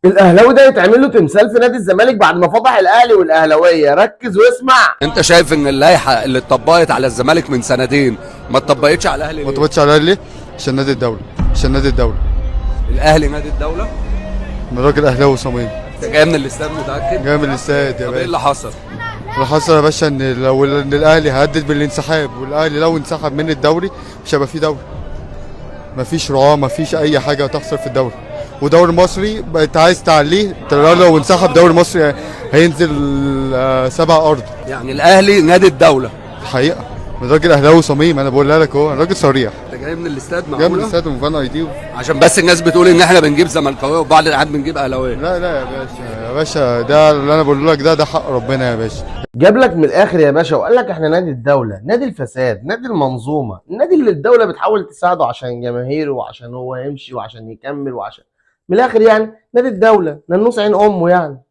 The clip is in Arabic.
الاهلاوي ده يتعمل له تمثال في نادي الزمالك بعد ما فضح الاهلي والاهلاويه. ركز واسمع. انت شايف ان اللائحه اللي اتطبقت على الزمالك من سنتين ما اتطبقتش على الاهلي ما ليه؟ طبقتش على الاهلي عشان نادي الدوله، عشان نادي الدوله. الاهلي نادي الدوله. انا راجل اهلاوي صميم. انت جاي من الاستاد متاكد؟ جاي من الاستاد يا طب ايه باشا. اللي حصل؟ اللي حصل يا باشا ان لو ان الاهلي هدد بالانسحاب، والاهلي لو انسحب من الدوري مش هيبقى فيه دوري. مفيش رعاه، مفيش اي حاجه هتحصل في الدوري. ودوري المصري انت عايز تعليه، لو انسحب دوري مصري هينزل 7 ارض. يعني الاهلي نادي الدوله. الحقيقه انا راجل اهلاوي صميم، انا بقولها لك اهو، انا راجل صريح. انت جاي من الاستاد جاي من معقوله؟ الاستاد ومفان اي دي. عشان بس الناس بتقول ان احنا بنجيب زملكاويه وبعض الحاجات بنجيب اهلاويه. لا لا يا باشا، يا باشا ده اللي انا بقول لك، ده حق ربنا يا باشا. جاب لك من الاخر يا باشا وقال لك احنا نادي الدوله، نادي الفساد، نادي المنظومه، النادي اللي الدوله بتحاول تساعده عشان جماهيره وعشان هو يمشي وعشان يكمل وعشان من الاخر يعني نادي الدوله، ننوس عين امه يعني.